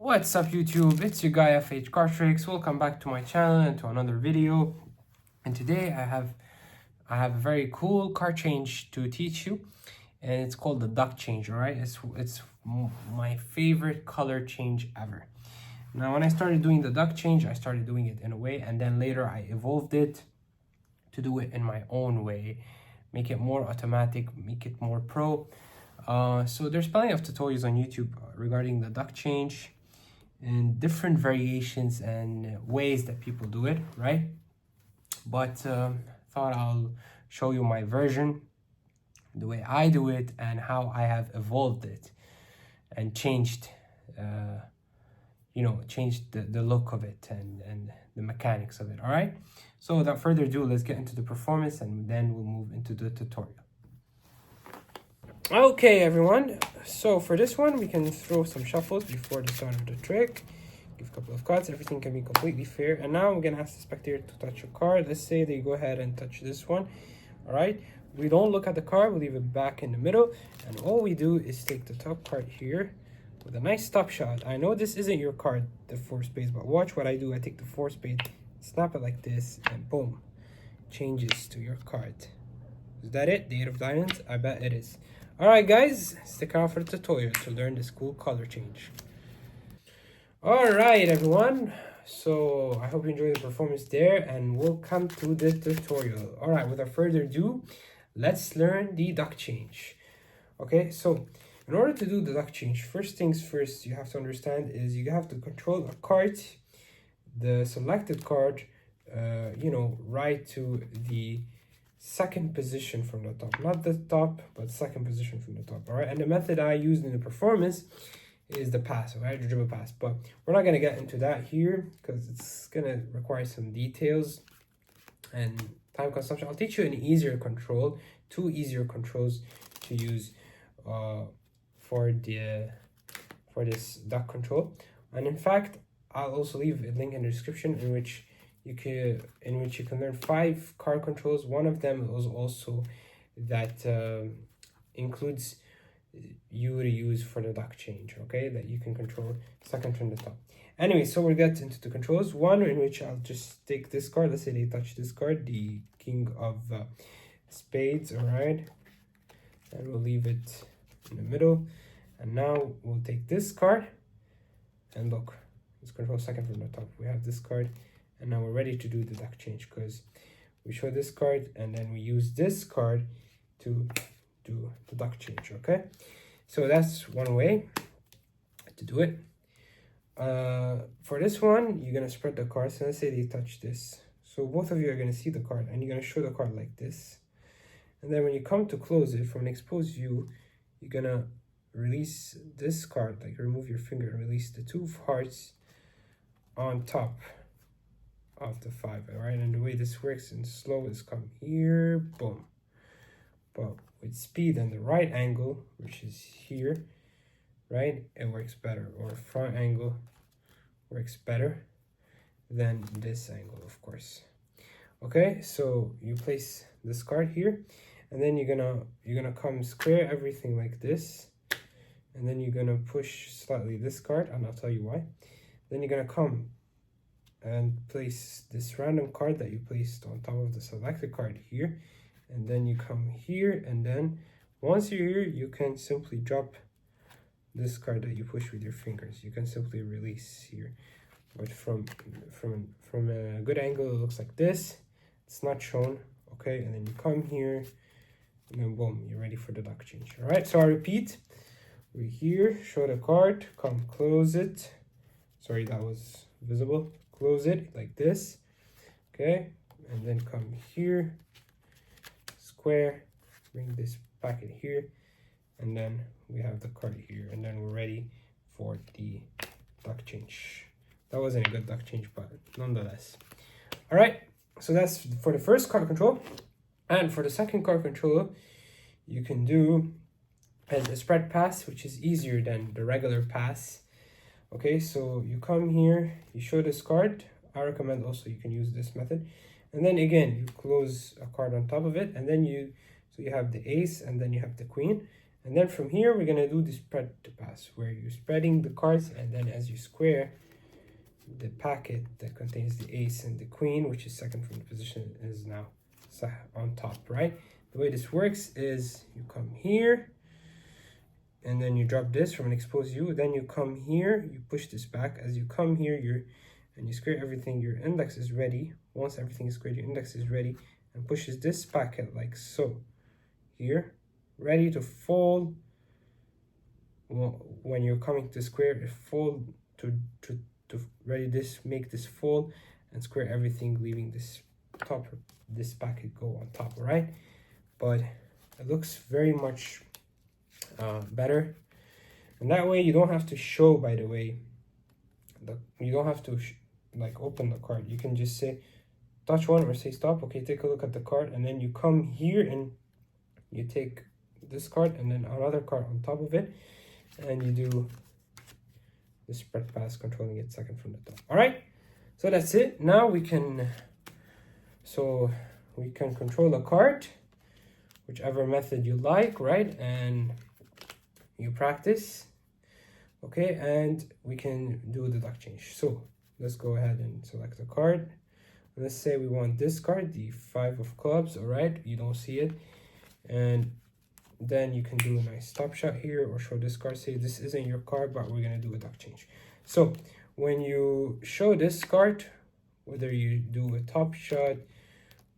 What's up YouTube? It's your guy FH Card Tricks. Welcome back to my channel and to another video. And today I have a very cool card change to teach you, and it's called the duck change. All right, my favorite color change ever. Now, when I started doing the duck change, I started doing it in a way, and then later I evolved it to do it in my own way, make it more automatic, make it more pro. So there's plenty of tutorials on YouTube regarding the duck change and different variations and ways that people do it, right? But thought I'll show you my version, the way I do it, and how I have evolved it and changed, changed the look of it and the mechanics of it. All right. So without further ado, let's get into the performance, and then we'll move into the tutorial. Okay, everyone, so for this one, we can throw some shuffles before the start of the trick. Give a couple of cuts, everything can be completely fair. And now I'm going to ask the spectator to touch your card. Let's say they go ahead and touch this one. All right, we don't look at the card, we leave it back in the middle. And all we do is take the top card here with a nice stop shot. I know this isn't your card, the 4 spades, but watch what I do. I take the 4 spade, snap it like this, and boom, changes to your card. Is that it? The 8 of diamonds? I bet it is. Alright guys, stick around for the tutorial to learn this cool color change. Alright everyone, so I hope you enjoyed the performance there, and we'll come to the tutorial. Alright, without further ado, let's learn the duck change. Okay, so in order to do the duck change, first things first you have to understand is you have to control a card, the selected card, right to the second position from the top, not the top, but second position from the top. All right, and the method I used in the performance is the pass, all right, the dribble pass, but we're not going to get into that here because it's going to require some details and time consumption. I'll teach you an easier control, 2 easier controls to use for this duck control. And in fact, I'll also leave a link in the description in which you can learn 5 card controls. One of them is also that includes you to use for the duck change, okay, that you can control second from the top. Anyway, so we'll get into the controls. One in which I'll just take this card. Let's say they touch this card, the king of spades, all right, and we'll leave it in the middle. And now we'll take this card, and look, let's control second from the top. We have this card. And now we're ready to do the duck change because we show this card and then we use this card to do the duck change, okay? So that's one way to do it. For this one, you're going to spread the cards. So let's say they touch this. So both of you are going to see the card and you're going to show the card like this. And then when you come to close it from an exposed view, you're going to release this card, like remove your finger and release the 2 of hearts on top of the 5, all right? And the way this works in slow is come here, boom. But with speed and the right angle, which is here, right, it works better. Or front angle works better than this angle, of course. Okay, so you place this card here, and then you're gonna come square everything like this, and then you're gonna push slightly this card, and I'll tell you why. Then you're gonna come and place this random card that you placed on top of the selected card here, and then you come here, and then once you're here, you can simply drop this card that you push with your fingers. You can simply release here, but from a good angle it looks like this. It's not shown, okay? And then you come here, and then boom, you're ready for the duck change. All right, so I repeat, we're here, show the card, come close it. Sorry, that was visible. Close it like this, okay, and then come here, square, bring this back in here, and then we have the card here, and then we're ready for the duck change. That wasn't a good duck change, but nonetheless. All right, so that's for the first card control. And for the second card control, you can do a spread pass, which is easier than the regular pass. Okay, so you come here, you show this card. I recommend also you can use this method. And then again, you close a card on top of it, and then you have the ace, and then you have the queen. And then from here, we're gonna do the spread to pass, where you're spreading the cards, and then as you square, the packet that contains the ace and the queen, which is second from the position, is now on top, right? The way this works is you come here, and then you drop this from an exposed U, then you come here, you push this back. As you come here, and you square everything, your index is ready. Once everything is squared, your index is ready, and pushes this packet like so, here, ready to fold. When you're coming to square, it fold to ready this, make this fold and square everything, leaving this top, this packet go on top, right? But it looks very much better, and that way you don't have to show, by the way, you don't have to like open the card. You can just say touch one or say stop. Okay, take a look at the card, and then you come here and you take this card and then another card on top of it, and you do the spread pass, controlling it second from the top. All right, so that's it. Now we can control a card, whichever method you like, right? And you practice, okay? And we can do the duck change. So let's go ahead and select the card. Let's say we want this card, the 5 of clubs. All right, you don't see it, and then you can do a nice stop shot here, or show this card, say this isn't your card, but we're gonna do a duck change. So when you show this card, whether you do a top shot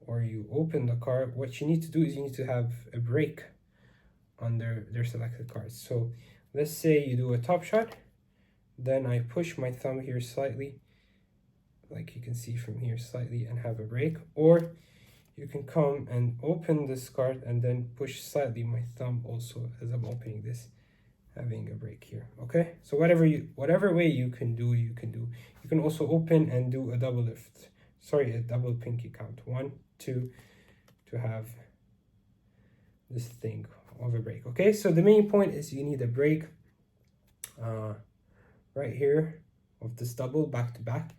or you open the card, what you need to do is you need to have a break on their selected cards. So let's say you do a top shot, then I push my thumb here slightly, like you can see from here slightly, and have a break. Or you can come and open this card and then push slightly my thumb also as I'm opening this, having a break here. Okay, so whatever way you can do, you can do. You can also open and do a double lift, sorry, a double pinky count, 1 2, to have this thing of a break. Okay, so the main point is you need a break right here of this double back to back.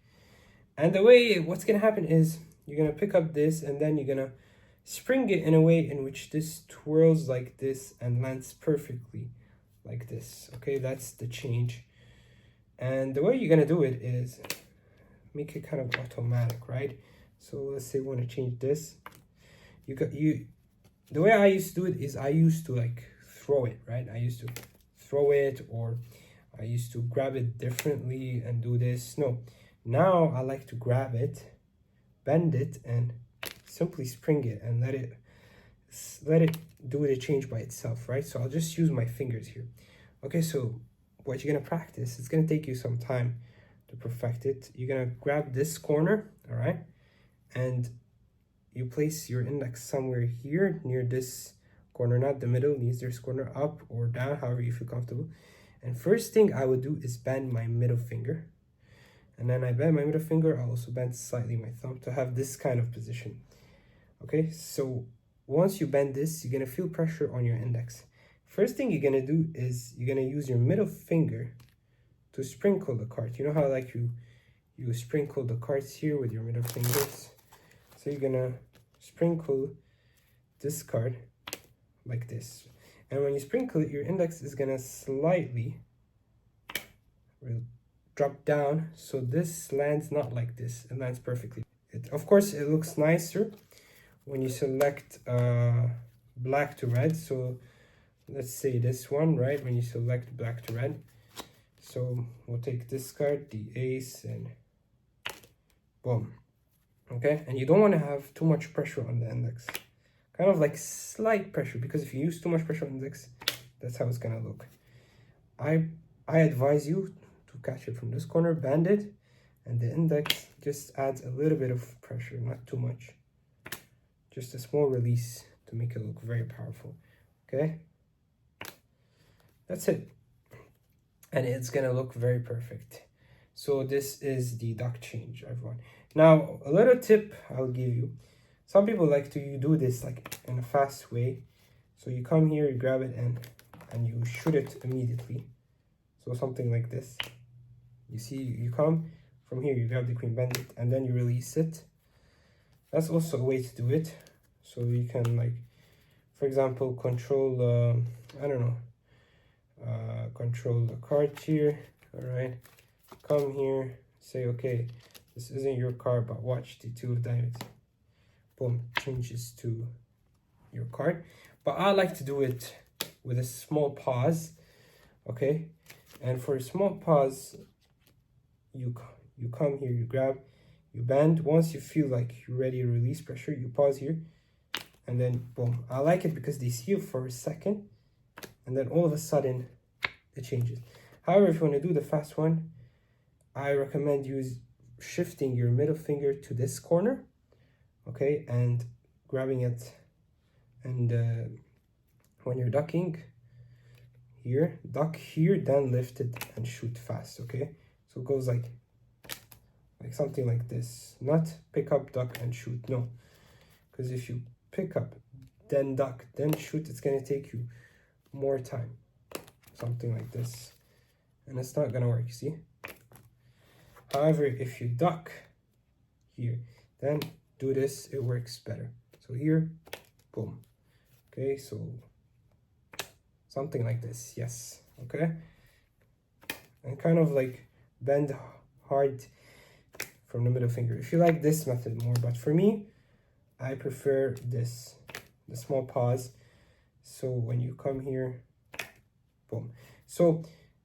And the way what's gonna happen is you're gonna pick up this, and then you're gonna spring it in a way in which this twirls like this and lands perfectly like this. Okay, that's the change. And the way you're gonna do it is make it kind of automatic, right? So let's say we want to change this. The way I used to do it is I used to like throw it, right? I used to throw it, or I used to grab it differently and do this. No, now I like to grab it, bend it, and simply spring it and let it do the change by itself, right? So I'll just use my fingers here. Okay, so what you're gonna practice, it's gonna take you some time to perfect it. You're gonna grab this corner, all right, and you place your index somewhere here near this corner, not the middle, needs this corner, up or down, however you feel comfortable. And first thing I would do is bend my middle finger. And then I bend my middle finger, I'll also bend slightly my thumb to have this kind of position. Okay, so once you bend this, you're gonna feel pressure on your index. First thing you're gonna do is you're gonna use your middle finger to sprinkle the card. You know how like you sprinkle the cards here with your middle fingers? So you're gonna sprinkle this card like this. And when you sprinkle it, your index is gonna slightly drop down, so this lands not like this, it lands perfectly. Of course, it looks nicer when you select black to red. So let's say this one, right? When you select black to red, so we'll take this card, the ace, and boom. Okay, and you don't want to have too much pressure on the index, kind of like slight pressure, because if you use too much pressure on the index, that's how it's gonna look. I advise you to catch it from this corner, bend it, and the index just adds a little bit of pressure, not too much, just a small release to make it look very powerful. Okay, that's it, and it's gonna look very perfect. So this is the duck change, everyone. Now a little tip I'll give you, some people like to do this like in a fast way. So you come here, you grab it, and you shoot it immediately. So something like this. You see, you come from here, you grab the queen, bend it, and then you release it. That's also a way to do it. So you can, like, for example, control, I don't know, control the cart here. All right, come here, say, okay, this isn't your card, but watch the 2 of diamonds. Boom, changes to your card. But I like to do it with a small pause, okay? And for a small pause, you come here, you grab, you bend. Once you feel like you're ready to release pressure, you pause here, and then boom. I like it because they see you for a second, and then all of a sudden, it changes. However, if you want to do the fast one, I recommend shifting your middle finger to this corner, okay, and grabbing it, and when you're ducking here, duck here, then lift it and shoot fast, okay? So it goes like something like this, not pick up, duck, and shoot, no, because if you pick up, then duck, then shoot, it's gonna take you more time, something like this, and it's not gonna work, see? However, if you duck here, then do this, it works better. So here, boom. Okay, so something like this, yes, okay? And kind of like bend hard from the middle finger. If you like this method more, but for me, I prefer this, the small pause. So when you come here, boom. So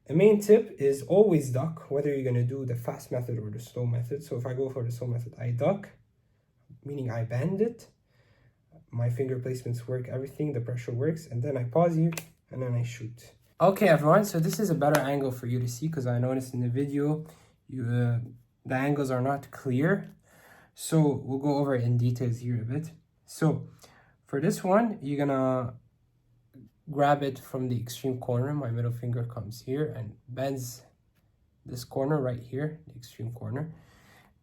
a main tip is always duck, whether you're gonna do the fast method or the slow method. So if I go for the slow method, I duck, meaning I bend it. My finger placements work, everything, the pressure works, and then I pause here, and then I shoot. Okay, everyone, so this is a better angle for you to see, because I noticed in the video, the angles are not clear. So we'll go over it in details here a bit. So for this one, you're gonna grab it from the extreme corner. My middle finger comes here and bends this corner right here, the extreme corner.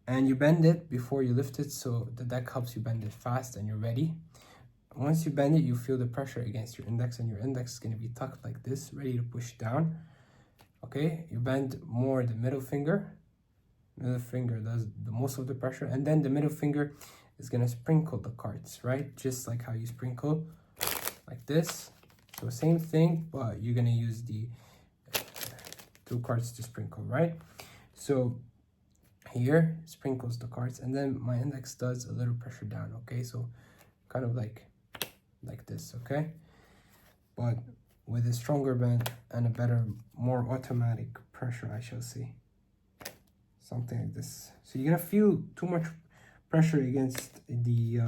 And you bend it before you lift it, so the deck helps you bend it fast and you're ready. Once you bend it, you feel the pressure against your index, and your index is going to be tucked like this, ready to push down. Okay, you bend more the middle finger. Middle finger does the most of the pressure, and then the middle finger is going to sprinkle the cards, right? Just like how you sprinkle like this. So same thing, but you're going to use the 2 cards to sprinkle, right? So here sprinkles the cards, and then my index does a little pressure down, okay? So kind of like this, okay? But with a stronger bend and a better, more automatic pressure, I shall say. Something like this. So you're gonna feel too much pressure against the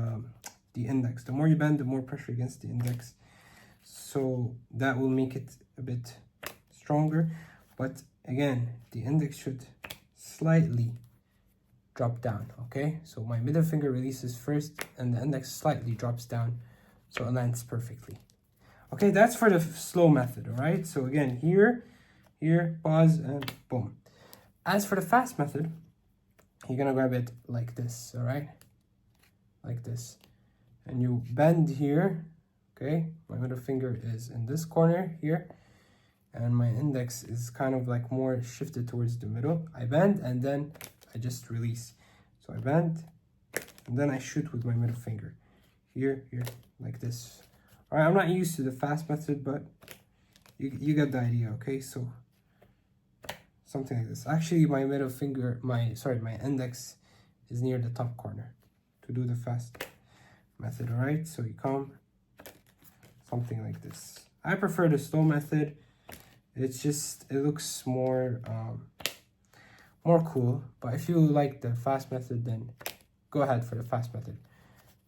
index. The more you bend, the more pressure against the index. So that will make it a bit stronger. But again, the index should slightly drop down, okay? So my middle finger releases first, and the index slightly drops down, so it lands perfectly. Okay, that's for the slow method, all right? So again, here, pause, and boom. As for the fast method, you're gonna grab it like this, all right? Like this. And you bend here, okay? My middle finger is in this corner here, and my index is kind of like more shifted towards the middle. I bend, and then I just release. So I bend, and then I shoot with my middle finger. Here, like this. All right, I'm not used to the fast method, but you get the idea, okay? So something like this. Actually, my middle finger, my index is near the top corner to do the fast method, all right? So you come, something like this. I prefer the slow method. It's just, it looks more cool. But if you like the fast method, then go ahead for the fast method.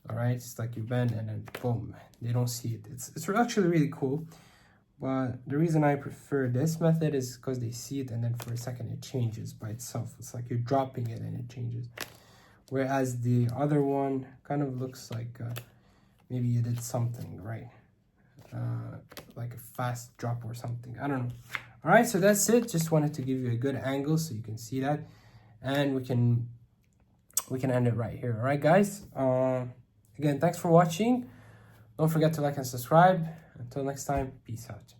All right, it's like you bend and then boom, they don't see it. It's actually really cool. But the reason I prefer this method is because they see it, and then for a second it changes by itself. It's like you're dropping it and it changes. Whereas the other one kind of looks like maybe you did something, right? Like a fast drop or something. I don't know. All right, so that's it. Just wanted to give you a good angle so you can see that. And we can end it right here. All right, guys. Again, thanks for watching. Don't forget to like and subscribe. Until next time, peace out.